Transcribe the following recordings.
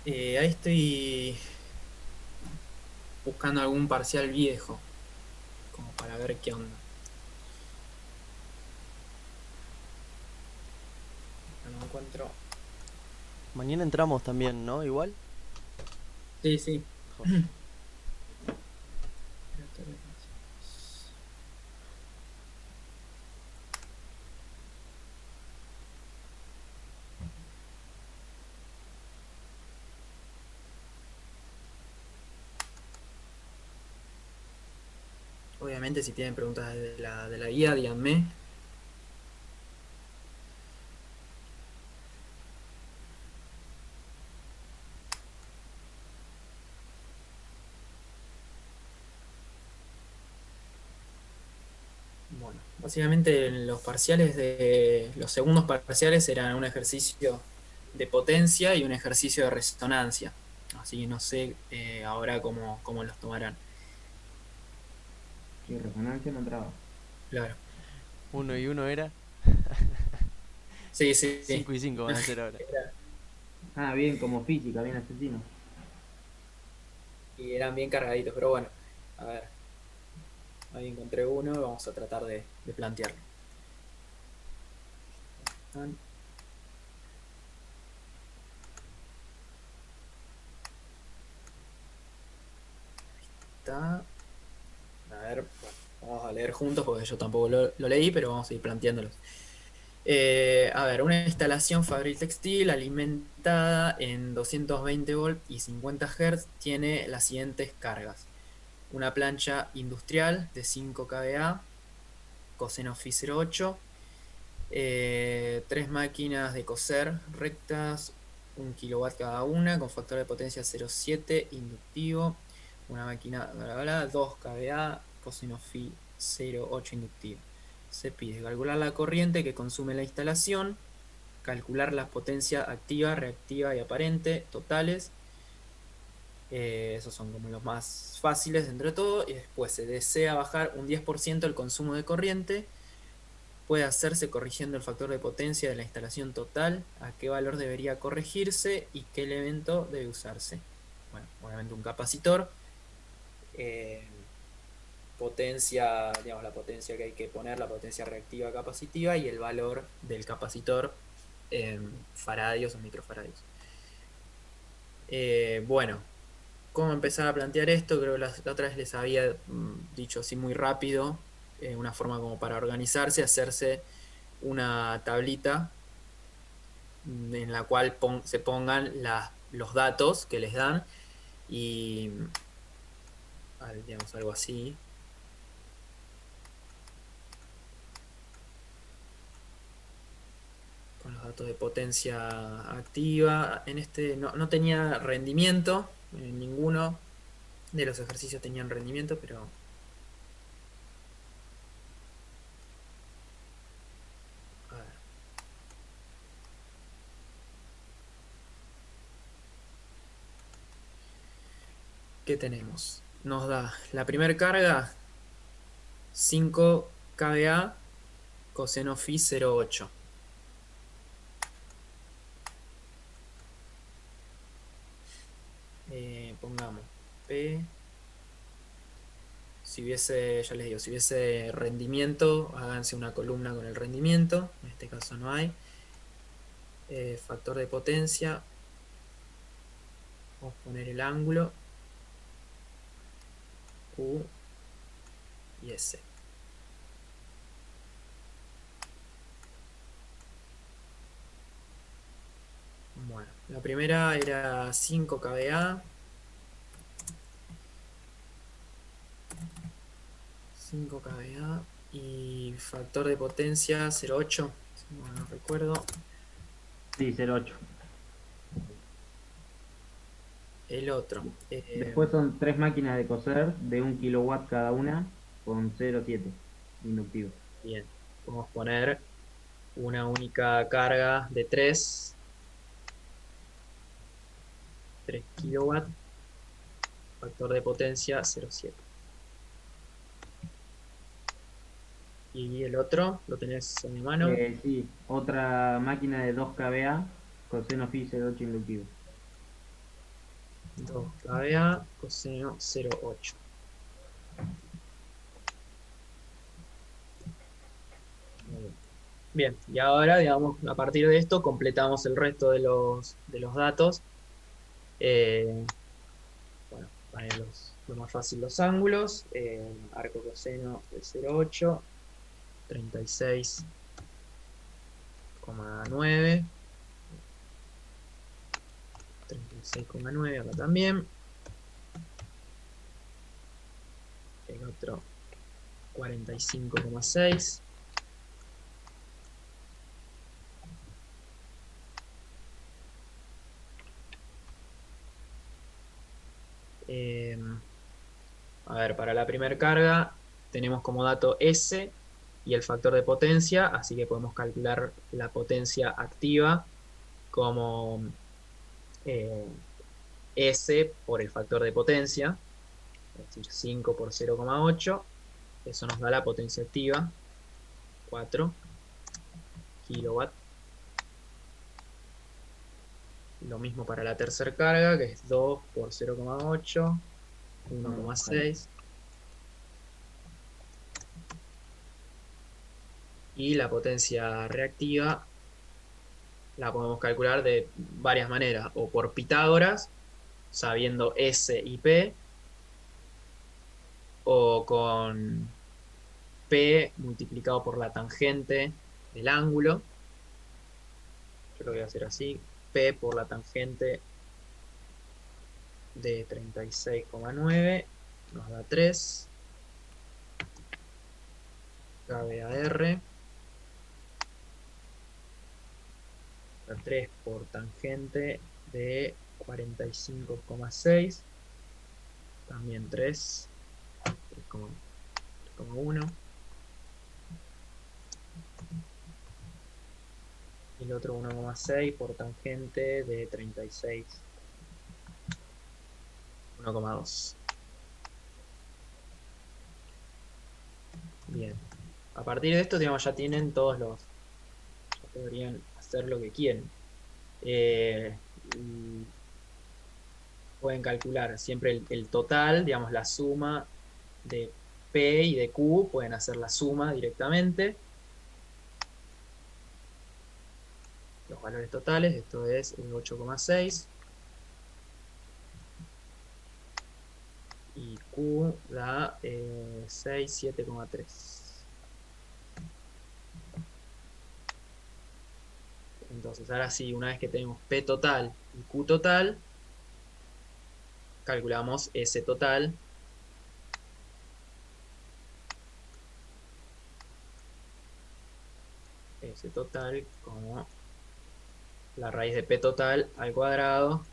Ahí estoy buscando algún parcial viejo, como para ver qué onda. No lo encuentro. Mañana entramos también, ¿no? Igual. Sí, sí. Joya. Obviamente, si tienen preguntas de la guía, díganme. Bueno, básicamente los segundos parciales eran un ejercicio de potencia y un ejercicio de resonancia. Así que no sé ahora cómo los tomarán. Sí, resonancia no entraba. Claro. Uno y uno era. Sí, sí, sí. 5 y 5 van a ser ahora. Ah, bien, como física, bien asesino. Y eran bien cargaditos, pero bueno, a ver, ahí encontré uno, vamos a tratar de plantearlo. Está, a ver, bueno, vamos a leer juntos porque yo tampoco lo leí, pero vamos a ir planteándolos. A ver, una instalación fabril textil alimentada en 220 volt y 50 Hz tiene las siguientes cargas. Una plancha industrial de 5 kVA, coseno Phi 0,8. Tres máquinas de coser rectas, 1 kW cada una, con factor de potencia 0,7, inductivo. Una máquina, bla, bla, bla, 2 kVA, coseno Phi 0,8 inductivo. Se pide calcular la corriente que consume la instalación, calcular las potencias activa, reactiva y aparente totales. Esos son como los más fáciles entre todo. Y después se desea bajar un 10% el consumo de corriente. Puede hacerse corrigiendo el factor de potencia de la instalación total, a qué valor debería corregirse y qué elemento debe usarse. Bueno, obviamente un capacitor, eh, potencia, digamos, la potencia que hay que poner, la potencia reactiva capacitiva y el valor del capacitor en faradios o microfaradios. Bueno, ¿cómo empezar a plantear esto? Creo que la otra vez les había dicho así muy rápido, una forma como para organizarse, hacerse una tablita en la cual se pongan los datos que les dan y, digamos, algo así, con los datos de potencia activa. En este no tenía rendimiento, en ninguno de los ejercicios tenían rendimiento, pero a ver, ¿qué tenemos? Nos da la primera carga 5 kVA coseno phi 0,8. Pongamos P. Si hubiese, ya les digo, si hubiese rendimiento, háganse una columna con el rendimiento. En este caso no hay. Factor de potencia. Vamos a poner el ángulo Q y S. Bueno, la primera era 5 kVA. 5 kVA y factor de potencia 0,8, si no recuerdo. Sí, 0,8. El otro. Después son tres máquinas de coser de 1 kW cada una con 0,7 inductivo. Bien, podemos poner una única carga de 3 kilowatts, factor de potencia 0,7. Y el otro, ¿lo tenés en mi mano? Sí, otra máquina de 2 kVA con seno phi 0,8 inductivo. 2 kVA coseno 0,8. Muy bien. Bien, y ahora, digamos, a partir de esto completamos el resto de los datos. Eh, bueno, para lo más fácil los ángulos. Arco coseno de 0,8, 36,9, 36,9 acá también. El otro 45,6. A ver, para la primera carga tenemos como dato S y el factor de potencia, así que podemos calcular la potencia activa como S por el factor de potencia, es decir, 5 por 0,8. Eso nos da la potencia activa, 4 kilowatts. Lo mismo para la tercera carga, que es 2 por 0,8, 1,6. Y la potencia reactiva la podemos calcular de varias maneras, o por Pitágoras, sabiendo S y P, o con P multiplicado por la tangente del ángulo. Yo lo voy a hacer así, P por la tangente de 36,9 nos da 3 kVAR, 3 por tangente de 45,6, también 3,1. Y el otro 1,6 por tangente de 36, 1,2. Bien. A partir de esto, digamos, ya tienen todos los... Ya podrían hacer lo que quieren. Pueden calcular siempre el total, digamos, la suma de P y de Q. Pueden hacer la suma directamente. Los valores totales, esto es el 8,6. Y Q da 6, 7,3. Entonces, ahora sí, una vez que tenemos P total y Q total, calculamos S total. S total como la raíz de P total al cuadrado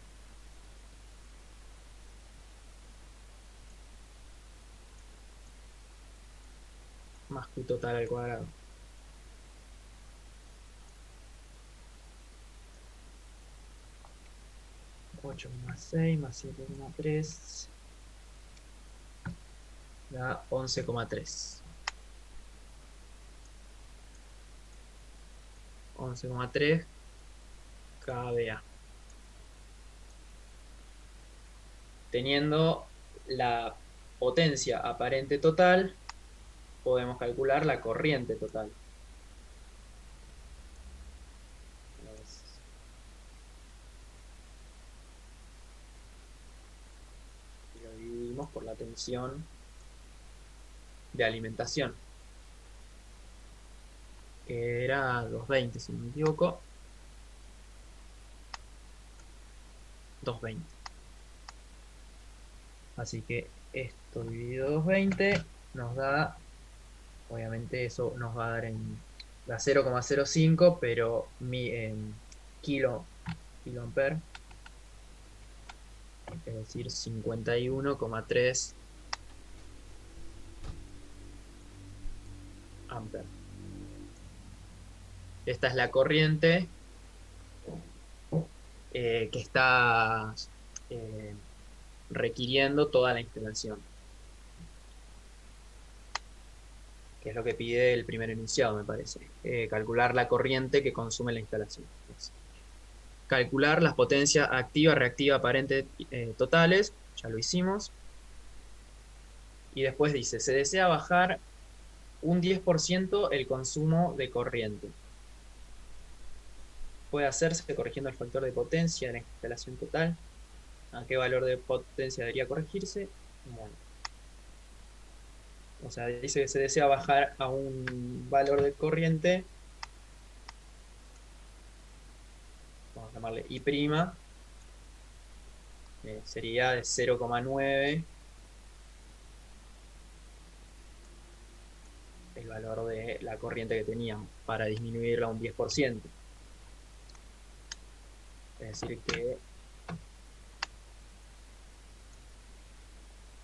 más Q total al cuadrado. 8,6 más 7,3 da 11,3. 11,3 kVA. Teniendo la potencia aparente total, podemos calcular la corriente total. Lo dividimos por la tensión de alimentación, que era 220, si no me equivoco. 220. Así que esto dividido 220 nos da, obviamente eso nos va a dar en la 0,05, pero en kiloampere, es decir, 51,3 amperes. Esta es la corriente que está requiriendo toda la instalación, que es lo que pide el primer enunciado, me parece. Calcular la corriente que consume la instalación. calcular las potencias activa, reactiva, aparente totales. Ya lo hicimos. Y después dice, se desea bajar un 10% el consumo de corriente. Puede hacerse corrigiendo el factor de potencia de la instalación total. ¿A qué valor de potencia debería corregirse? Bueno, o sea, dice que se desea bajar a un valor de corriente, vamos a llamarle I', sería de 0,9 el valor de la corriente que teníamos para disminuirla un 10%. Es decir que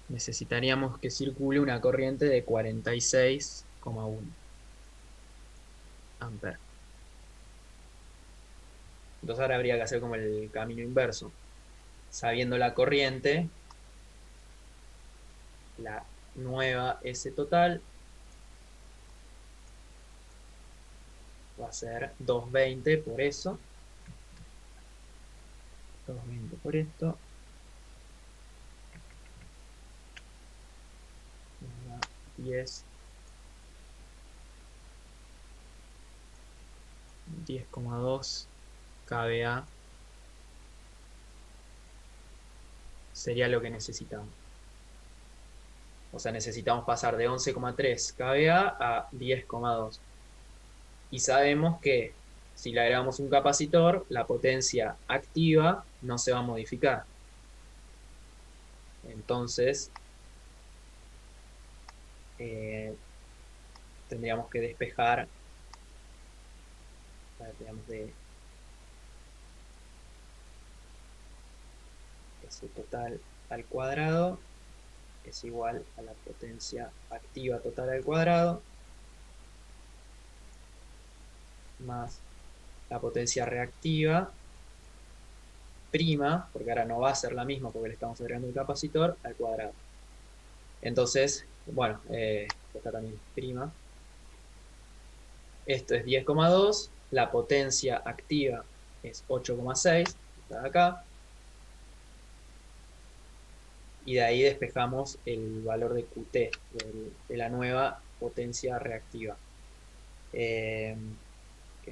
necesitaríamos que circule una corriente de 46,1 amperes. Entonces ahora habría que hacer como el camino inverso. Sabiendo la corriente, la nueva S total va a ser 220 por eso. 220 por esto. 10. 10,2 kVA sería lo que necesitamos. O sea, necesitamos pasar de 11,3 kVA a 10,2. Y sabemos que si le agregamos un capacitor, la potencia activa no se va a modificar. Entonces, tendríamos que despejar, digamos, de S total al cuadrado es igual a la potencia activa total al cuadrado más la potencia reactiva prima, porque ahora no va a ser la misma porque le estamos agregando el capacitor, al cuadrado. Entonces, bueno, está también prima. Esto es 10,2, la potencia activa es 8,6, está acá. Y de ahí despejamos el valor de QT, de la nueva potencia reactiva. Que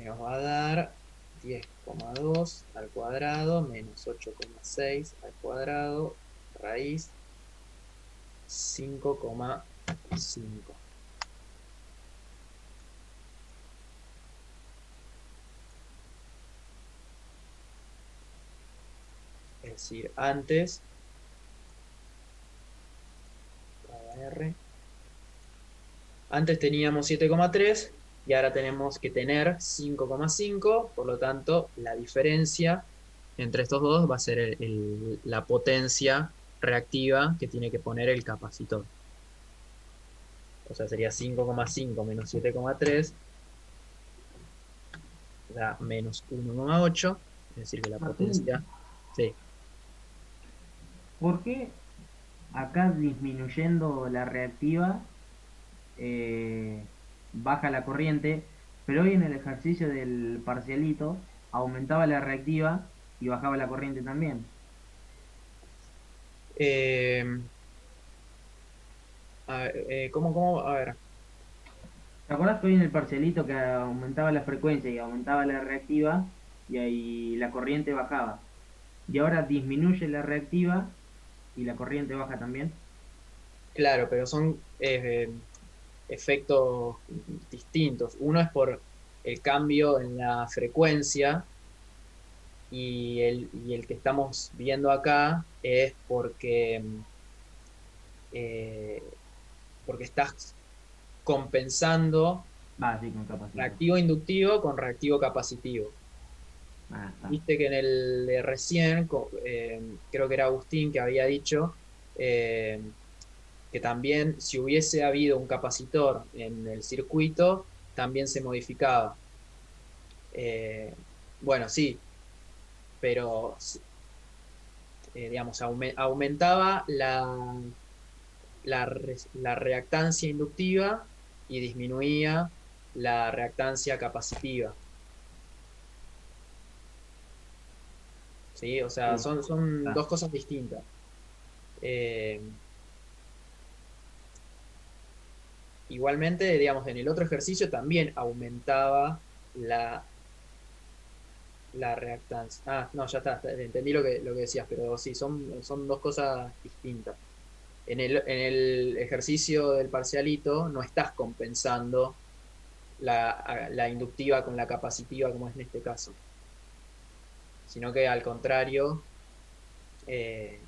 nos va a dar 10,2 al cuadrado menos 8,6 al cuadrado raíz 5,5. Es decir, antes antes teníamos 7,3 y ahora tenemos que tener 5,5, por lo tanto la diferencia entre estos dos va a ser la potencia reactiva que tiene que poner el capacitor. O sea, sería 5,5 menos 7,3 da menos 1,8, es decir que la potencia... Sí. ¿Por qué acá disminuyendo la reactiva baja la corriente, pero hoy en el ejercicio del parcialito aumentaba la reactiva y bajaba la corriente también? ¿Cómo? A ver. ¿Te acordás que hoy en el parcialito que aumentaba la frecuencia y aumentaba la reactiva y ahí la corriente bajaba? Y ahora disminuye la reactiva y la corriente baja también. Claro, pero son efectos distintos. Uno es por el cambio en la frecuencia y el que estamos viendo acá es eh, porque estás compensando Sí, con capacidad. reactivo inductivo con reactivo capacitivo. Está. Viste que en el de recién, creo que era Agustín que había dicho que también si hubiese habido un capacitor en el circuito, también se modificaba. Bueno, sí, pero digamos, aumentaba la reactancia inductiva y disminuía la reactancia capacitiva. ¿sí? O sea, Sí. son Ah, dos cosas distintas. Eh, Igualmente, digamos, en el otro ejercicio también aumentaba la reactancia. Ah, no, ya está, entendí lo que decías, pero sí, son dos cosas distintas. En el ejercicio del parcialito no estás compensando la inductiva con la capacitiva, como es en este caso, sino que al contrario, eh,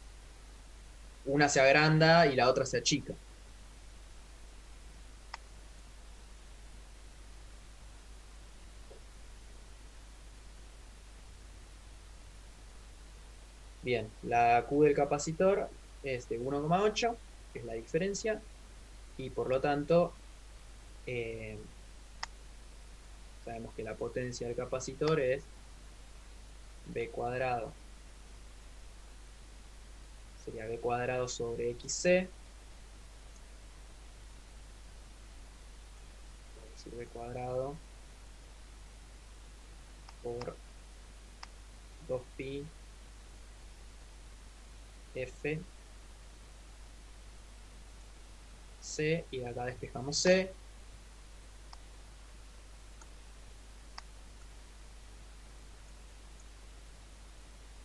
una se agranda y la otra se achica. Bien, la Q del capacitor es de 1,8, que es la diferencia, y por lo tanto eh, sabemos que la potencia del capacitor es B cuadrado. Sería B cuadrado sobre XC, es decir, B cuadrado por 2pi F C, y de acá despejamos C.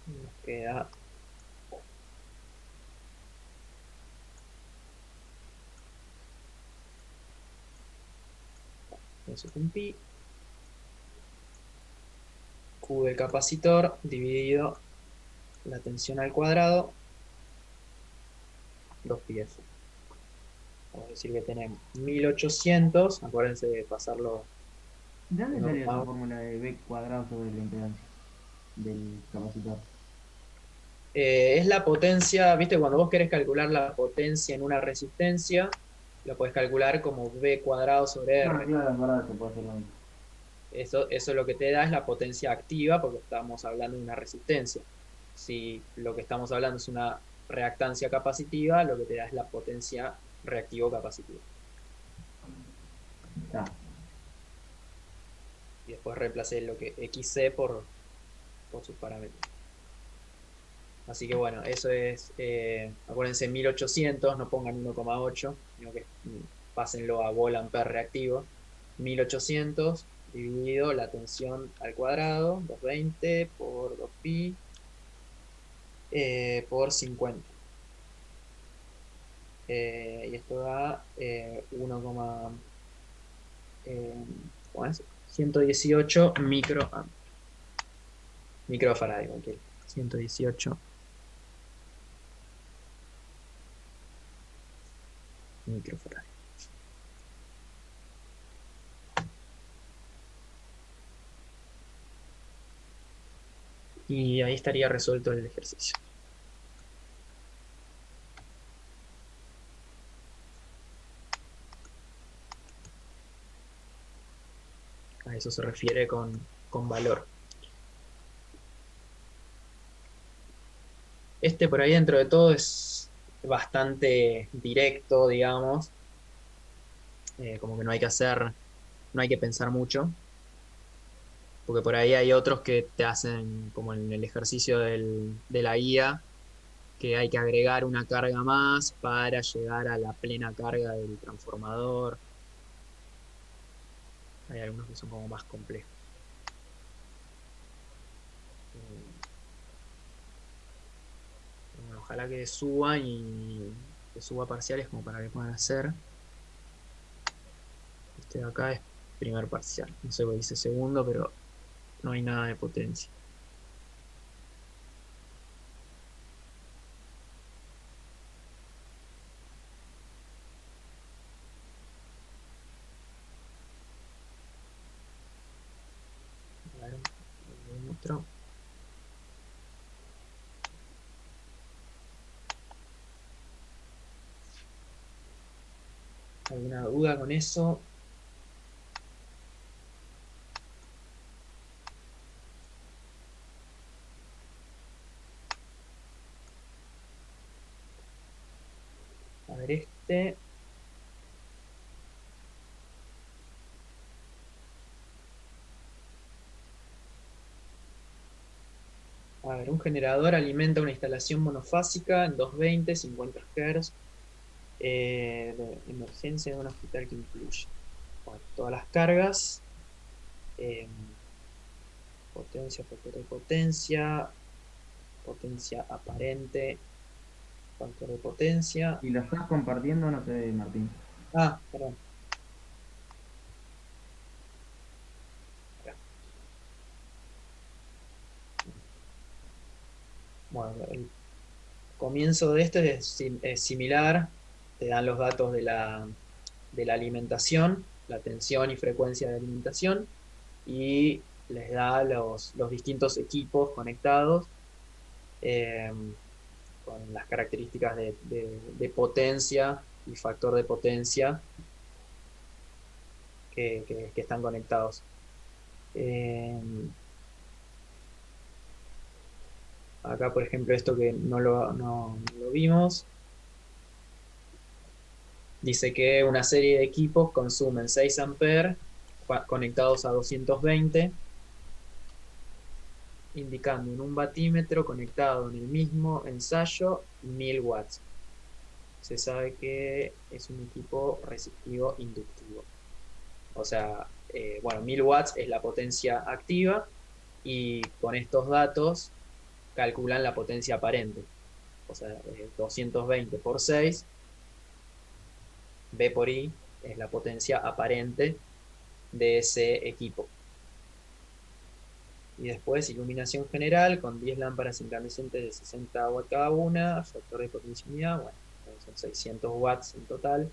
Nos queda eso con pi, Q del capacitor dividido la tensión al cuadrado, 2pi F. Vamos a decir que tenemos 1800, acuérdense de pasarlo ¿de dónde salió esa 1,8. fórmula de B cuadrado sobre la impedancia del capacitor? Es la potencia, ¿viste? Cuando vos querés calcular la potencia en una resistencia, lo podés calcular como B cuadrado sobre No, R. sí, la verdad se puede hacer lo mismo. Eso lo que te da es la potencia activa, porque estamos hablando de una resistencia. Si lo que estamos hablando es una reactancia capacitiva, lo que te da es la potencia reactivo-capacitiva. Está. Y después reemplacé lo que XC por sus parámetros. Así que bueno, eso es, acuérdense, 1800, no pongan 1,8, sino que pásenlo a volt ampere reactivo. 1800 dividido la tensión al cuadrado, 220 por 2pi, por 50. Y esto da 1, ¿cómo es? 118 microfarad, cualquier. 118 microfarad. Y ahí estaría resuelto el ejercicio. A eso se refiere con valor. Este por ahí dentro de todo es bastante directo, digamos, como que no hay que pensar mucho, porque por ahí hay otros que te hacen, como en el ejercicio de la guía, que hay que agregar una carga más para llegar a la plena carga del transformador. Hay algunos que son como más complejos. Bueno, ojalá que suban y que suba parciales como para que puedan hacer. Este de acá es primer parcial. No sé qué dice segundo, pero no hay nada de potencia. A ver, otro. ¿Alguna duda con eso? A ver, este. A ver, un generador alimenta una instalación monofásica en 220, 50 Hz de emergencia de un hospital que incluye, bueno, todas las cargas, eh, potencia, factor de potencia, potencia aparente, factor de potencia. Si lo estás compartiendo, no se ve, Martín. Ah, perdón. Acá. Bueno, el comienzo de esto es similar, te dan los datos de la alimentación, la tensión y frecuencia de alimentación, y les da los distintos equipos conectados eh, con las características de potencia y factor de potencia que están conectados. Eh, Acá, por ejemplo, esto que no lo vimos, dice que una serie de equipos consumen 6 amperes conectados a 220, indicando en un batímetro conectado en el mismo ensayo 1000 watts. Se sabe que es un equipo resistivo inductivo. O sea, bueno, 1000 watts es la potencia activa y con estos datos calculan la potencia aparente. O sea, 220 por 6, B por I, es la potencia aparente de ese equipo. Y después iluminación general con 10 lámparas incandescentes de 60 watts cada una, factor de potencia unidad, bueno, son 600 watts en total.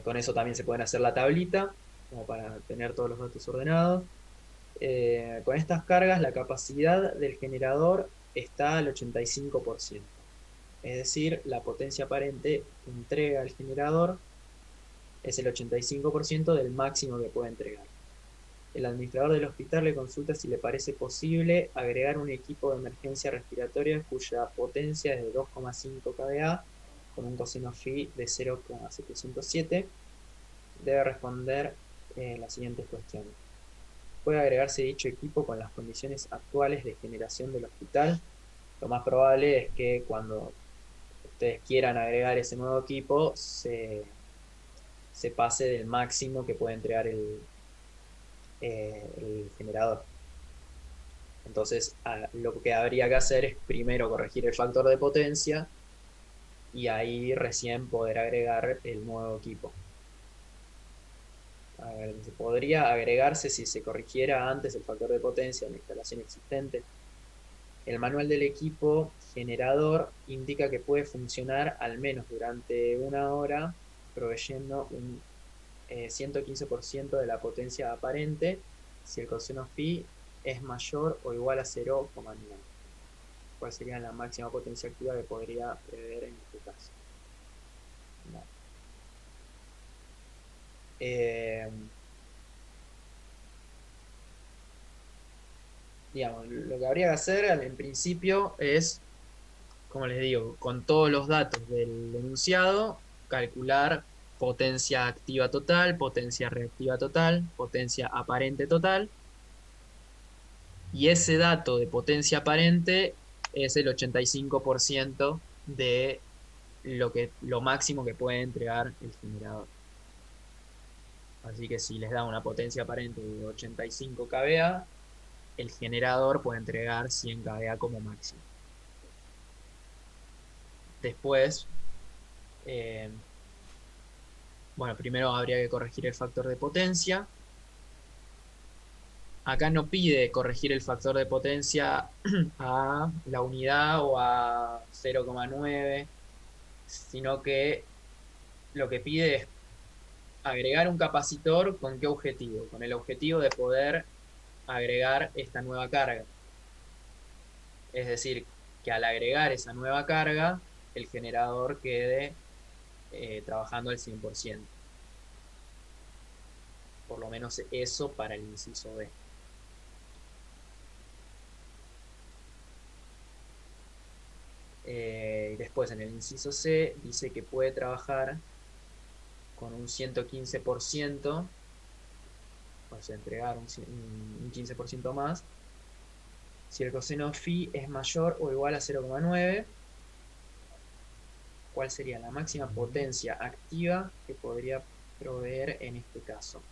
Con eso también se pueden hacer la tablita, como para tener todos los datos ordenados. Con estas cargas la capacidad del generador está al 85%. Es decir, la potencia aparente que entrega el generador es el 85% del máximo que puede entregar. El administrador del hospital le consulta si le parece posible agregar un equipo de emergencia respiratoria cuya potencia es de 2,5 kVA con un coseno phi de 0,707. Debe responder las siguientes cuestiones. ¿Puede agregarse dicho equipo con las condiciones actuales de generación del hospital? Lo más probable es que cuando ustedes quieran agregar ese nuevo equipo se pase del máximo que puede entregar el generador. Entonces, lo que habría que hacer es primero corregir el factor de potencia y ahí recién poder agregar el nuevo equipo. A ver, se podría agregarse si se corrigiera antes el factor de potencia en la instalación existente. El manual del equipo generador indica que puede funcionar al menos durante una hora, proveyendo un 115% de la potencia aparente si el coseno phi es mayor o igual a 0,9. ¿Cuál sería la máxima potencia activa que podría prever en este caso? No. Digamos, lo que habría que hacer en principio es, como les digo, con todos los datos del enunciado, calcular potencia activa total, potencia reactiva total, potencia aparente total, y ese dato de potencia aparente es el 85% de lo máximo que puede entregar el generador. Así que si les da una potencia aparente de 85 kVA, el generador puede entregar 100 kVA como máximo. Después, bueno, primero habría que corregir el factor de potencia. Acá no pide corregir el factor de potencia a la unidad o a 0,9, sino que lo que pide es agregar un capacitor. ¿Con qué objetivo? Con el objetivo de poder agregar esta nueva carga. Es decir, que al agregar esa nueva carga, el generador quede trabajando al 100%. Por lo menos eso para el inciso B. Después en el inciso C dice que puede trabajar con un 115%, o sea, entregar un 15% más, Si el coseno phi es mayor o igual a 0,9, ¿cuál sería la máxima potencia activa que podría proveer en este caso?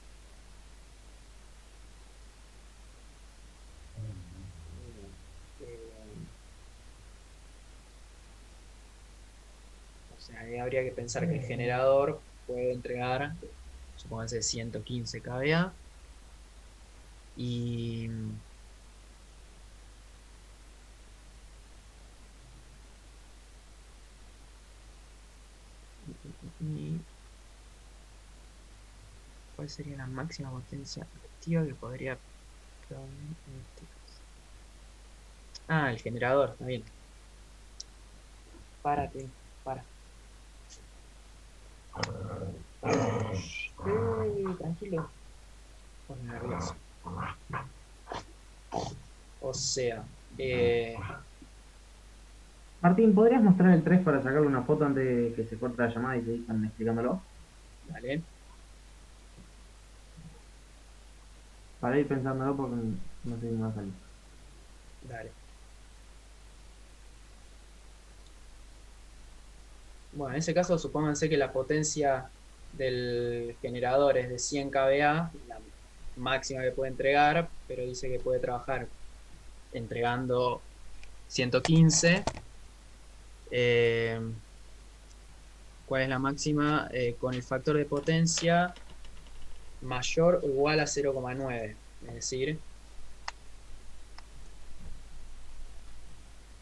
O sea, ahí habría que pensar que el generador puede entregar, supónganse, 115 kVA y ¿cuál sería la máxima potencia activa que podría proveer en este caso? Ah, el generador, está bien. Párate, para. Tranquilo. Pone nervioso. O sea, Martín, ¿podrías mostrar el 3 para sacarle una foto antes de que se corte la llamada y sigan explicándolo? dale, Para ir pensándolo porque no sé si me va a salir. dale. Bueno, en ese caso, supónganse que la potencia del generador es de 100 kVA, la máxima que puede entregar, pero dice que puede trabajar entregando 115. Eh, ¿Cuál es la máxima? Con el factor de potencia mayor o igual a 0,9. Es decir,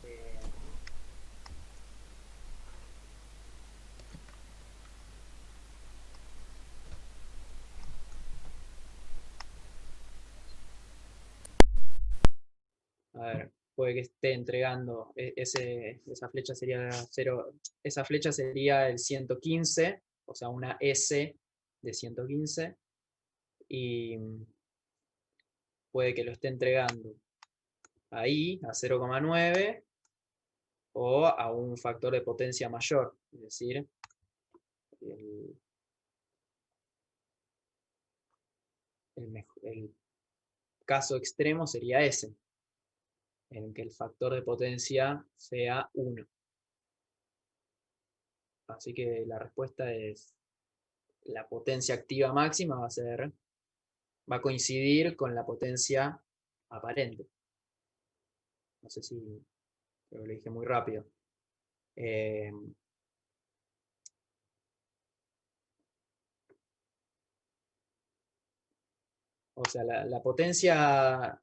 eh, a ver, puede que esté entregando esa flecha sería 0, esa flecha sería el 115, o sea, una S de 115, y puede que lo esté entregando ahí a 0,9 o a un factor de potencia mayor, es decir, el, el caso extremo sería ese, en que el factor de potencia sea 1. Así que la respuesta es la potencia activa máxima va a coincidir con la potencia aparente. No sé si creo que lo dije muy rápido. Eh, o sea, la potencia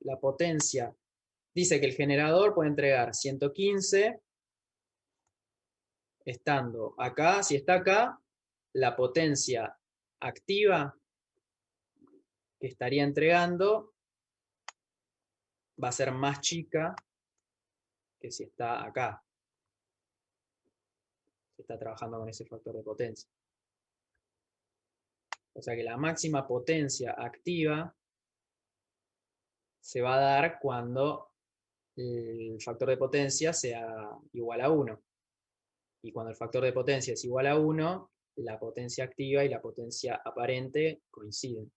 dice que el generador puede entregar 115 estando acá. Si está acá, la potencia activa que estaría entregando va a ser más chica que si está acá. Se está trabajando con ese factor de potencia. O sea que la máxima potencia activa se va a dar cuando el factor de potencia sea igual a 1. Y cuando el factor de potencia es igual a 1, la potencia activa y la potencia aparente coinciden.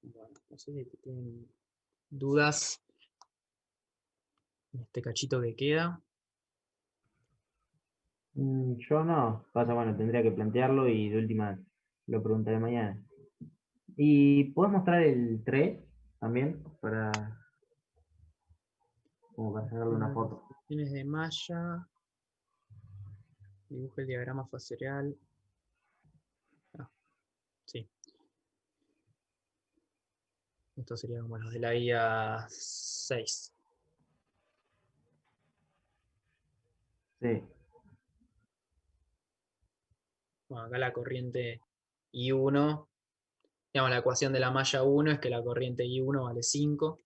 Bueno, no sé si tienen dudas en este cachito que queda. Yo no. Pasa, bueno, tendría que plantearlo y de última lo preguntaré mañana. ¿Y puedes mostrar el 3 también? Como para sacarle una foto. Fines de malla. Dibuje el diagrama facial. Ah, sí. Esto sería como los de la guía 6. Sí. Bueno, acá la corriente I1, digamos, la ecuación de la malla 1 es que la corriente I1 vale 5.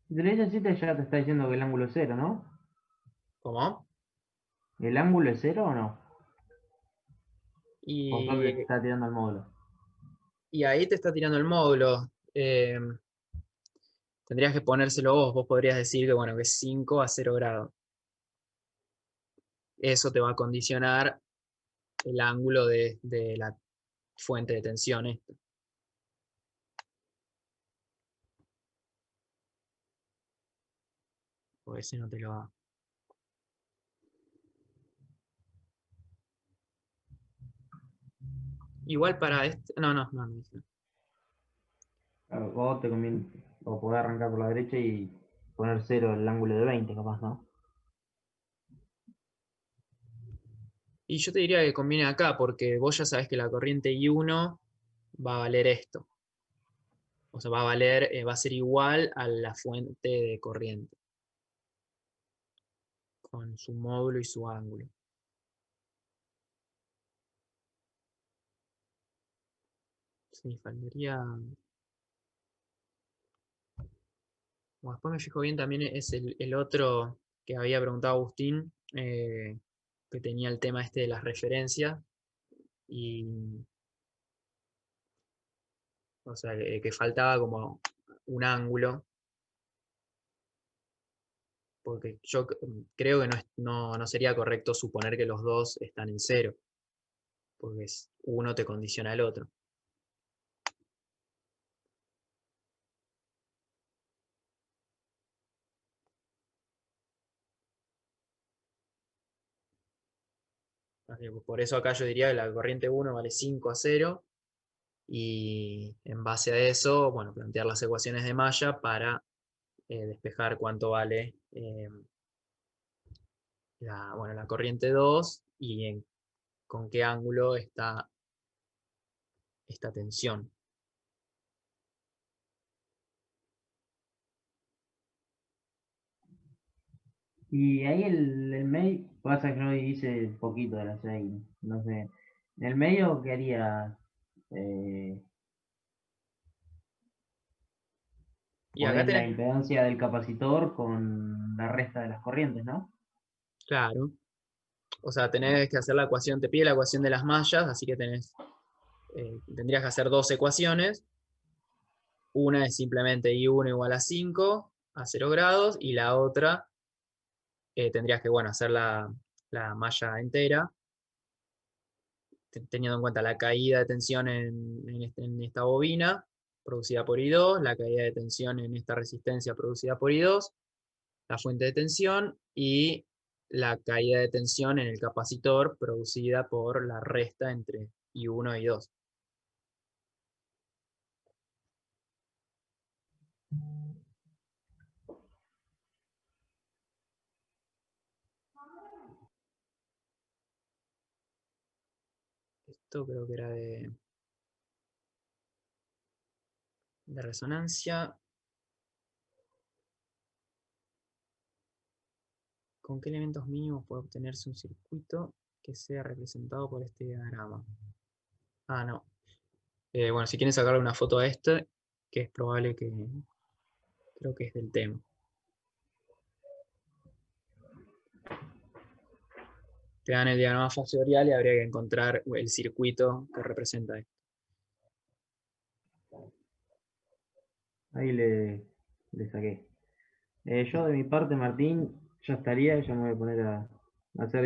Derecha 7 ya te está diciendo que el ángulo es cero, ¿no? ¿Cómo? ¿El ángulo es cero o no? ¿O solo le Y está tirando al módulo? Y ahí te está tirando el módulo. Tendrías que ponérselo vos. Vos podrías decir que, bueno, que es 5 a 0 grados. Eso te va a condicionar el ángulo de la fuente de tensión esta. Porque ese no te lo va. Igual para este. No. Claro, o te conviene, o podés arrancar por la derecha y poner cero el ángulo de 20 capaz, ¿no? Y yo te diría que conviene acá, porque vos ya sabés que la corriente I1 va a valer esto. O sea, va a valer, va a ser igual a la fuente de corriente. Con su módulo y su ángulo. Sí, faltaría. Bueno, después me fijo bien también es el otro que había preguntado Agustín, que tenía el tema este de las referencias. Y, o sea, que faltaba como un ángulo, porque yo creo que no sería correcto suponer que los dos están en cero, porque uno te condiciona al otro. Así que por eso acá yo diría que la corriente 1 vale 5 a 0, y en base a eso, bueno, plantear las ecuaciones de malla para despejar cuánto vale la corriente 2 y con qué ángulo está esta tensión. Y ahí el medio, pasa que yo hice poquito de las 6, no sé. En el medio quería Y acá poner la tenés, impedancia del capacitor con la resta de las corrientes, ¿no? claro, o sea, tenés que hacer la ecuación, te pide la ecuación de las mallas, así que tendrías que hacer dos ecuaciones. Una es simplemente I1 igual a 5 a 0 grados, y la otra tendrías que, bueno, hacer la malla entera, teniendo en cuenta la caída de tensión en esta bobina producida por I2, la caída de tensión en esta resistencia producida por I2, la fuente de tensión y la caída de tensión en el capacitor producida por la resta entre I1 y I2. Esto creo que era de resonancia. ¿Con qué elementos mínimos puede obtenerse un circuito que sea representado por este diagrama? Ah, no. Bueno, si quieren sacarle una foto a este, que es probable que creo que es del tema. Te dan el diagrama fasorial y habría que encontrar el circuito que representa esto. Ahí le saqué. Yo de mi parte, Martín, ya estaría, ya me voy a poner a hacer